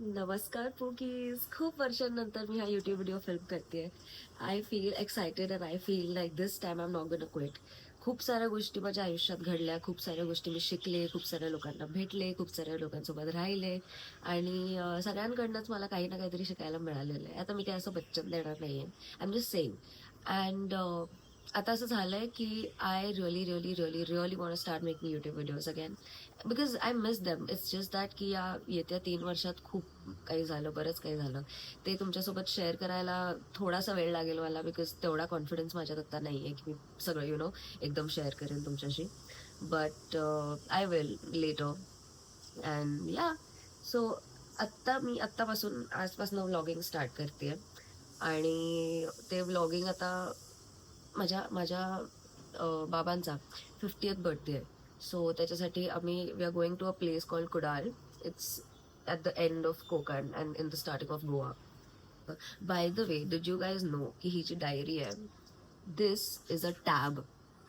नमस्कार पोकीज. खूप वर्षांनंतर मी हा यूट्यूब व्हिडिओ फिल्म करते. I feel excited and I feel like this time I am not gonna quit. खूप साऱ्या गोष्टी माझ्या आयुष्यात घडल्या, खूप साऱ्या गोष्टी मी शिकले, खूप साऱ्या लोकांना भेटले, खूप साऱ्या लोकांसोबत राहिले आणि सगळ्यांकडनंच मला काही ना काहीतरी शिकायला मिळालेलं आहे. आता मी काय असं बच्चन देणार नाहीये. I am just saying. And आता असं झालंय की I really really really really want start making YouTube videos again because I miss them. It's just that की या येत्या 3 वर्षात खूप काही झालं, बरंच काही झालं. ते तुमच्यासोबत शेअर करायला थोडासा वेळ लागेल मला, बिकॉज तेवढा कॉन्फिडन्स माझ्यात आता नाही आहे की मी सगळं एकदम शेअर करेन तुमच्याशी. But I will later. And या सो मी आत्तापासून आजपासून व्लॉगिंग स्टार्ट करते आणि ते व्लॉगिंग आता माझ्या माझ्या बाबांचा 50th बर्थडे आहे. सो त्याच्यासाठी we are going to a place called Kudal. It's at the end of Konkan and in the starting of Goa. By the way, did you guys know की ही जी डायरी आहे, दिस इज अ टॅब.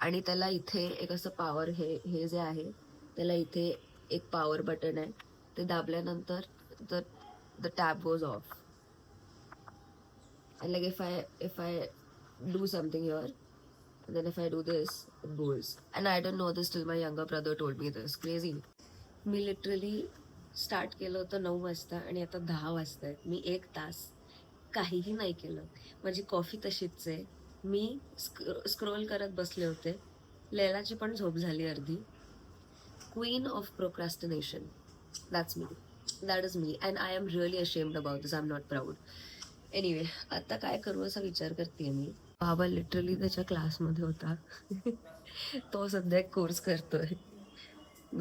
आणि त्याला इथे एक असं पॉवर, हे जे आहे त्याला इथे एक पॉवर बटन आहे. ते दाबल्यानंतर the tab goes off. And like if I do something here, and then if I do this, it goes. And I don't know this till my younger brother told me this. Crazy. Me literally start केलं होतं 9 वाजता आणि आता 10 वाजता आहेत. मी 1 तास काहीही नाही केलं. माझी कॉफी तशीच आहे. मी स्क्रोल करत बसले होते. लैलाची पण झोप झाली अर्धी. Queen of procrastination. That's me. That is me. And I am really ashamed about this. I am not proud. Anyway, आता काय करू असा विचार करते मी. बाबा लिटरली त्याच्या क्लासमध्ये होता. तो सध्या एक कोर्स करतोय.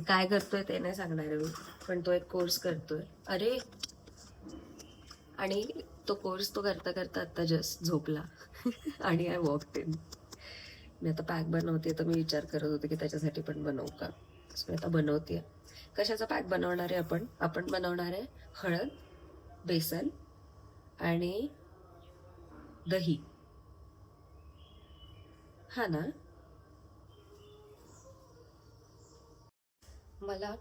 काय करतोय ते नाही सांगणार मी, पण तो एक कोर्स करतोय. अरे, आणि तो कोर्स तो करता करता आता जस्ट झोपला. आणि आय वॉकड इन. मी आता पॅक बनवते, तर मी विचार करत होते की त्याच्यासाठी पण बनवू का. मी आता बनवते. कशाचा पॅक बनवणार आहे आपण बनवणार आहे हळद, बेसन आणि दही. हा ना. मला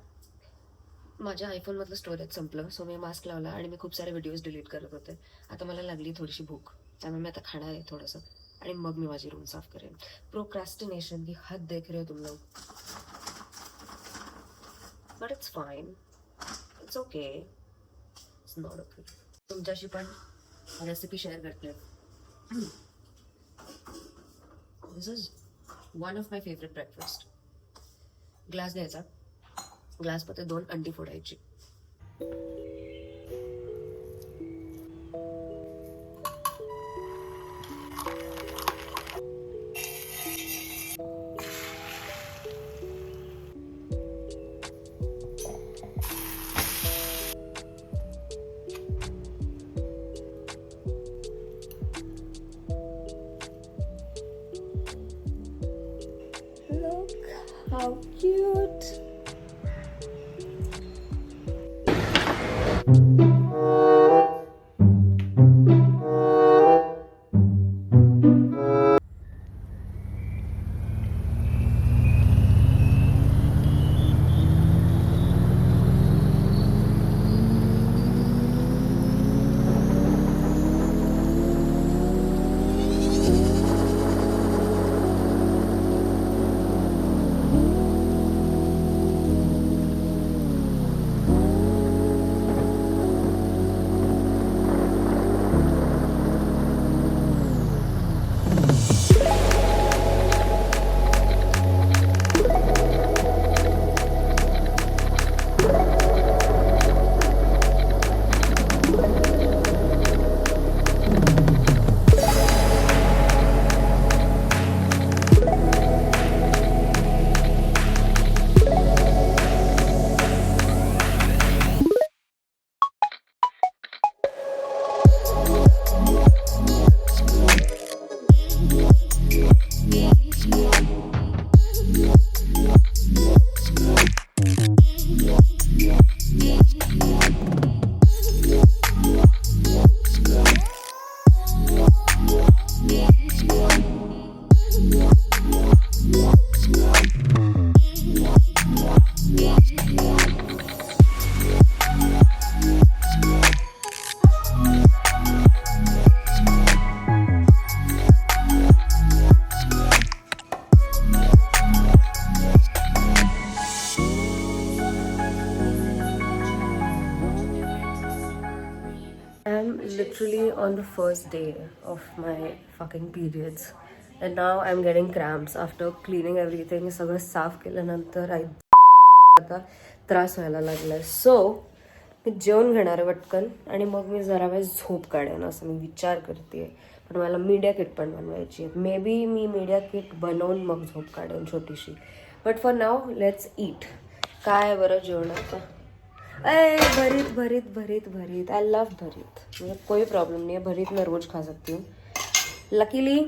माझ्या आयफोनमधलं स्टोरेज संपलं, सो मी मास्क लावला आणि मी खूप सारे व्हिडिओज डिलीट करत होते. आता मला लागली थोडीशी भूक, त्यामुळे मी आता खाणार आहे थोडंसं आणि मग मी माझी रूम साफ करेन. प्रोक्रॅस्टिनेशन की हद देख रहे हो तुम लोग. But it's fine. It's okay. It's not okay. तुमच्याशी पण रेसिपी शेअर करते. This is one of my favourite breakfast. Glass घ्यायचा, ग्लासमध्ये 2 अंडी फोडायची. Look how cute. literally on the first day of my fucking periods. And now I'm getting cramps after cleaning everything. सगळं साफ केल्यानंतर आता त्रास व्हायला लागलाय. सो मी जेवण घेणार आहे पटकन आणि मग मी जरा वेळ झोप काढेन असं मी विचार करते. पण मला मीडिया किट पण बनवायची आहे. May be me media kit बनवून मग झोप काढेन छोटीशी. But for now let's eat. काय बरं जेवणाचं? भरीत भरीत भरीत भरीत. आई लव भरीत. मुझे कोई प्रॉब्लम नहीं है, भरीत मैं रोज खा सकती हूँ. Luckily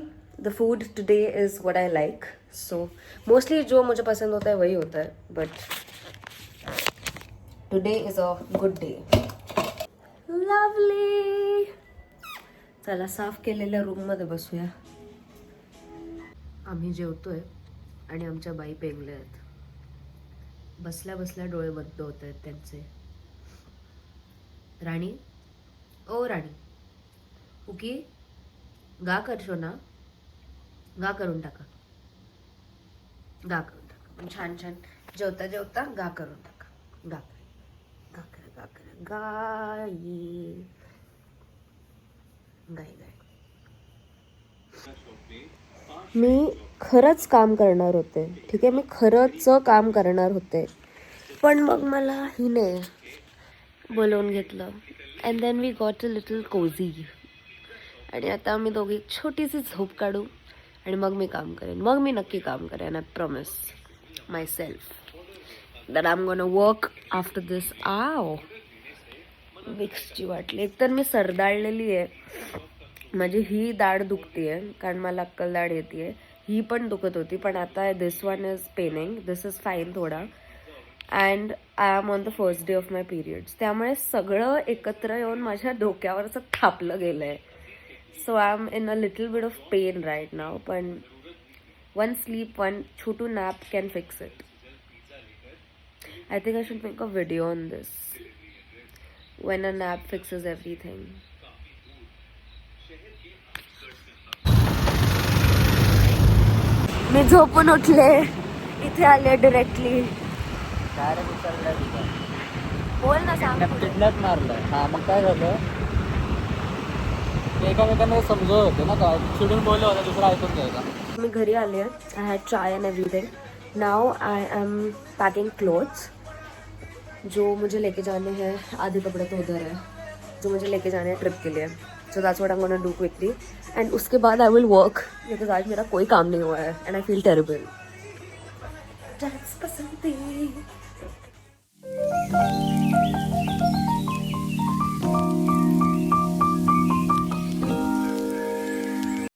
the food today is what I like. So mostly जो मुझे पसंद होता है वही होता है. But today is a good day. Lovely. चला साफ केलेल्या रूममध्ये बसूया. आम्ही जेवतोय आणि आमच्या बाई पेंगल्या आहेत. बसल्या बसल्या डोळे बंद होत आहेत त्यांचे. राणी, ओ राणी, उकी गा करशो ना. गा करून टाका. गा करून टाका. छान छान जेवता जेवता गा करून टाका. गा गा कर गा कर गाई गाई गाई. मी खरंच काम करणार होते. ठीक आहे, मी खरंच काम करणार होते. पण मग मला हिने बोलवून घेतलं. And then we got a little cosy. आणि आता आम्ही दोघी छोटीशी झोप काढू आणि मग मी काम करेन. मग मी नक्की काम करेन. I promise myself that I am gonna work after this. आव विक्सची वाटली. एकतर मी सरदाळलेली आहे. माझी ही दाढ दुखतीये कारण मला अक्कल दाढ येते. ही पण दुखत होती पण आता this one is paining. This is fine थोडा. And I am on the first day of my periods. त्यामुळे सगळं एकत्र येऊन माझ्या डोक्यावर असं थापलं गेलं आहे. So I am in a little bit of pain right now. पण वन स्लीप, वन छोटू nap can fix it. I think I should make a video on this. when a nap fixes everything. मी झोपून उठले. इथे आले directly. बोल ना, सांग. किडनॅप मारलं. हा मग काय झालं, एकामेकांना समजत होते ना का, चिडून बोलले होते, दुसरं ऐकून घ्यायचा. मी घरी आले. I had chai end everything. Now I am packing clothes जो मुझे लेके जाने हैं. आधे कपड़े तो उधर है जो मुझे लेके जाने हैं ट्रिप के लिए. So that's what I am gonna do quickly. End उसके बाद आई विल वर्क बिकॉज आज मेरा कोई काम नहीं हुआ है and I feel terrible. Dance पसंद है.